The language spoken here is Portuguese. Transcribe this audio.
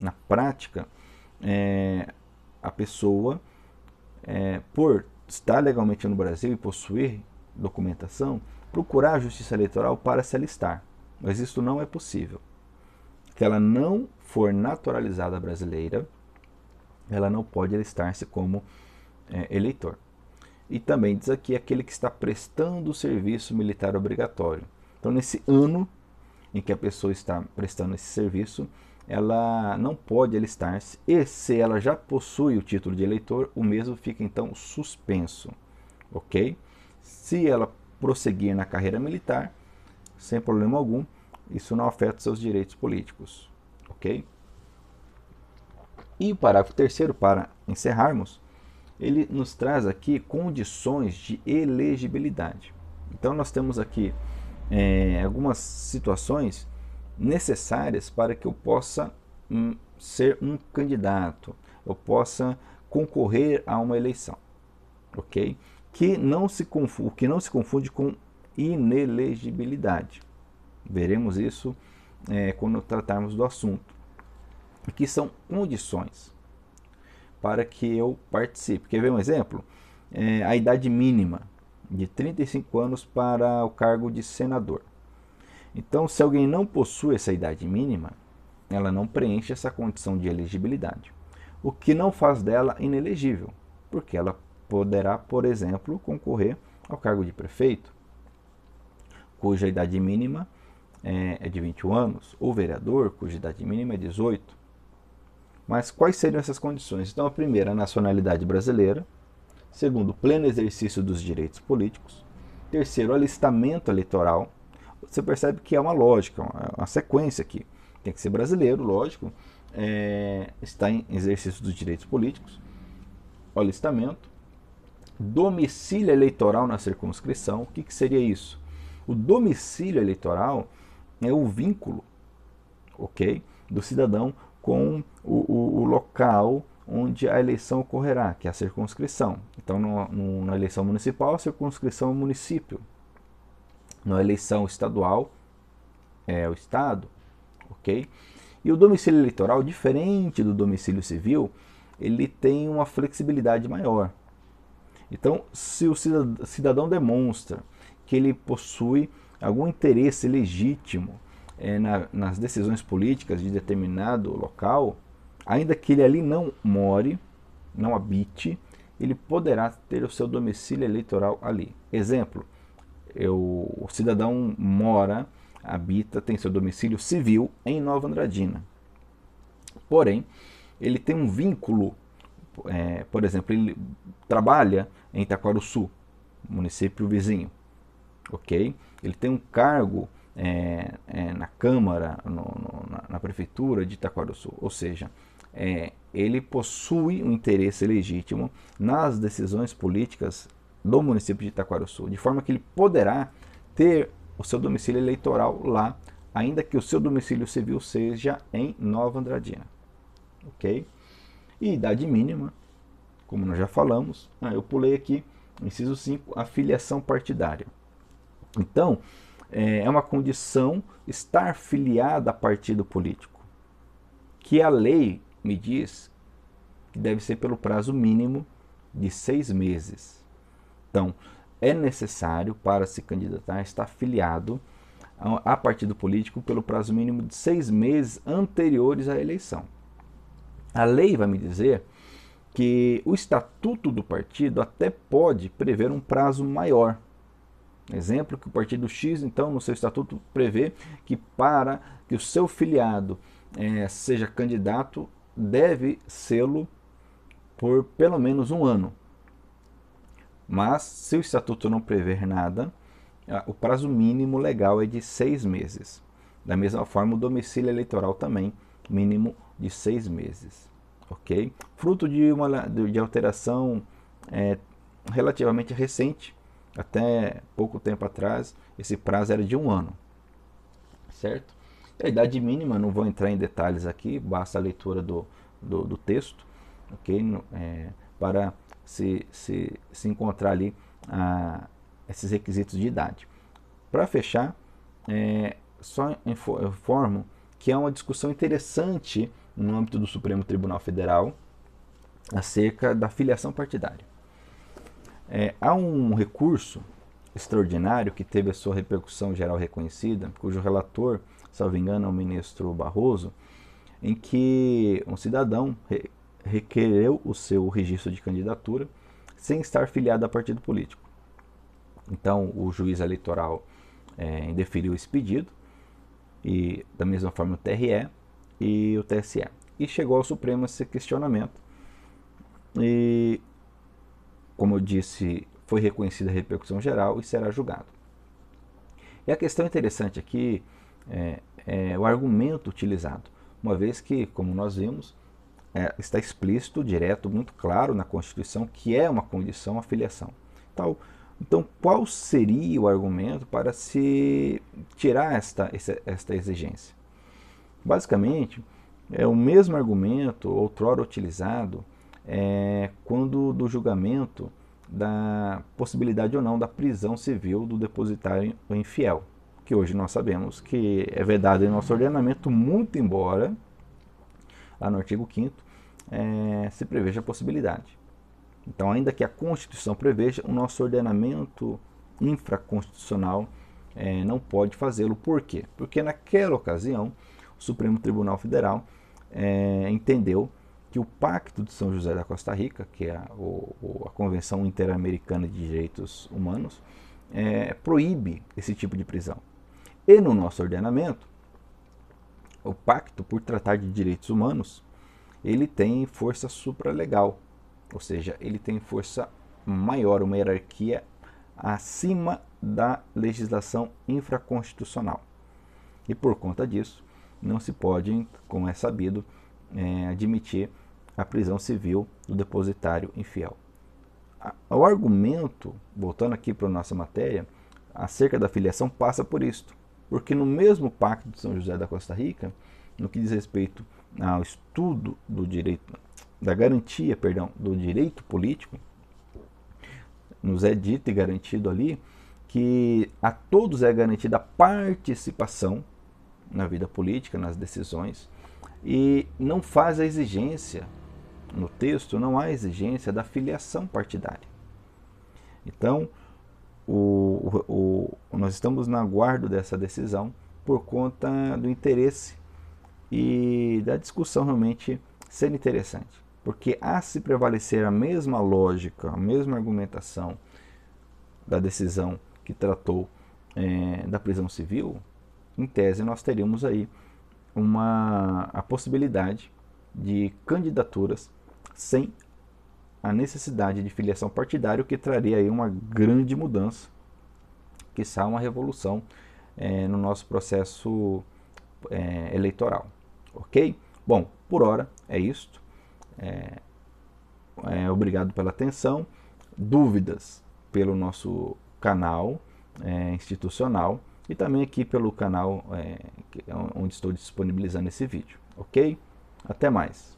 na prática, a pessoa, por estar legalmente no Brasil e possuir documentação, procurar a Justiça Eleitoral para se alistar. Mas isso não é possível. Se ela não for naturalizada brasileira, ela não pode alistar-se como eleitor. E também diz aqui aquele que está prestando o serviço militar obrigatório. Então, nesse ano em que a pessoa está prestando esse serviço, ela não pode alistar-se, e se ela já possui o título de eleitor, o mesmo fica então suspenso, ok? Se ela prosseguir na carreira militar, sem problema algum, isso não afeta seus direitos políticos, ok? E o parágrafo terceiro, para encerrarmos, ele nos traz aqui condições de elegibilidade. Então nós temos aqui algumas situações necessárias para que eu possa ser um candidato, eu possa concorrer a uma eleição, ok? Que não se confunde com inelegibilidade. Veremos isso quando tratarmos do assunto. Que são condições para que eu participe. Quer ver um exemplo? A idade mínima de 35 anos para o cargo de senador. Então, se alguém não possui essa idade mínima, ela não preenche essa condição de elegibilidade, o que não faz dela inelegível, porque ela poderá, por exemplo, concorrer ao cargo de prefeito, cuja idade mínima é de 21 anos, ou vereador, cuja idade mínima é 18. Mas quais seriam essas condições? Então, a primeira, a nacionalidade brasileira. Segundo, pleno exercício dos direitos políticos. Terceiro, alistamento eleitoral. Você percebe que é uma lógica, uma sequência aqui. Tem que ser brasileiro, lógico, está em exercício dos direitos políticos. O alistamento. Domicílio eleitoral na circunscrição. O que seria isso? O domicílio eleitoral é o vínculo, ok, do cidadão com o local onde a eleição ocorrerá, que é a circunscrição. Então, na eleição municipal, a circunscrição é o município. Na eleição estadual, é o estado, ok? E o domicílio eleitoral, diferente do domicílio civil, ele tem uma flexibilidade maior. Então, se o cidadão demonstra que ele possui algum interesse legítimo nas decisões políticas de determinado local, ainda que ele ali não more, não habite, ele poderá ter o seu domicílio eleitoral ali. Exemplo, o cidadão mora, habita, tem seu domicílio civil em Nova Andradina. Porém, ele tem um vínculo, por exemplo, ele trabalha em Itaquaruçu, município vizinho, ok? Ele tem um cargo na Câmara, na Prefeitura de Itaquaruçu, ou seja, ele possui um interesse legítimo nas decisões políticas do município de Itaquaruçu, de forma que ele poderá ter o seu domicílio eleitoral lá, ainda que o seu domicílio civil seja em Nova Andradina, ok? E idade mínima, como nós já falamos, eu pulei aqui, inciso 5, a filiação partidária. Então, é uma condição estar filiada a partido político, que a lei me diz que deve ser pelo prazo mínimo de 6 meses. Então, é necessário, para se candidatar, estar filiado a partido político pelo prazo mínimo de 6 meses anteriores à eleição. A lei vai me dizer que o estatuto do partido até pode prever um prazo maior. Exemplo, que o partido X, então, no seu estatuto prevê que para que o seu filiado seja candidato, deve sê-lo por pelo menos um ano. Mas, se o estatuto não prever nada, o prazo mínimo legal é de 6 meses. Da mesma forma, o domicílio eleitoral também, mínimo de 6 meses. Ok? Fruto de alteração relativamente recente, até pouco tempo atrás, esse prazo era de um ano. Certo? A idade mínima, não vou entrar em detalhes aqui, basta a leitura do texto, ok? Para se encontrar ali esses requisitos de idade. Para fechar, só informo que é uma discussão interessante no âmbito do Supremo Tribunal Federal acerca da filiação partidária. Há um recurso extraordinário que teve a sua repercussão geral reconhecida, cujo relator, salvo engano, é o ministro Barroso, em que um cidadão requereu o seu registro de candidatura sem estar filiado a partido político. Então, o juiz eleitoral indeferiu esse pedido, e da mesma forma o TRE e o TSE. E chegou ao Supremo esse questionamento. E, como eu disse, foi reconhecida a repercussão geral e será julgado. E a questão interessante aqui é o argumento utilizado, uma vez que, como nós vimos, está explícito, direto, muito claro na Constituição que é uma condição a filiação. Então, qual seria o argumento para se tirar esta exigência? Basicamente, é o mesmo argumento outrora utilizado quando do julgamento da possibilidade ou não da prisão civil do depositário infiel, que hoje nós sabemos que é vedado em nosso ordenamento, muito embora lá no artigo 5º se preveja a possibilidade. Então, ainda que a Constituição preveja, o nosso ordenamento infraconstitucional não pode fazê-lo. Por quê? Porque naquela ocasião o Supremo Tribunal Federal entendeu que o Pacto de São José da Costa Rica, que é a Convenção Interamericana de Direitos Humanos, proíbe esse tipo de prisão. E no nosso ordenamento, o pacto, por tratar de direitos humanos, ele tem força supralegal, ou seja, ele tem força maior, uma hierarquia acima da legislação infraconstitucional. E por conta disso, não se pode, como é sabido, admitir a prisão civil do depositário infiel. O argumento, voltando aqui para a nossa matéria, acerca da filiação passa por isto, porque no mesmo Pacto de São José da Costa Rica, no que diz respeito ao estudo do direito, da garantia, do direito político, nos é dito e garantido ali que a todos é garantida a participação na vida política, nas decisões, e não faz a exigência, no texto não há exigência da filiação partidária. Então, nós estamos na aguardo dessa decisão por conta do interesse e da discussão realmente ser interessante. Porque a se prevalecer a mesma lógica, a mesma argumentação da decisão que tratou da prisão civil, em tese nós teríamos aí a possibilidade de candidaturas sem a necessidade de filiação partidária, o que traria aí uma grande mudança, quiçá uma revolução no nosso processo eleitoral. Ok? Bom, por hora é isto. Obrigado pela atenção. Dúvidas pelo nosso canal institucional e também aqui pelo canal onde estou disponibilizando esse vídeo. Ok? Até mais.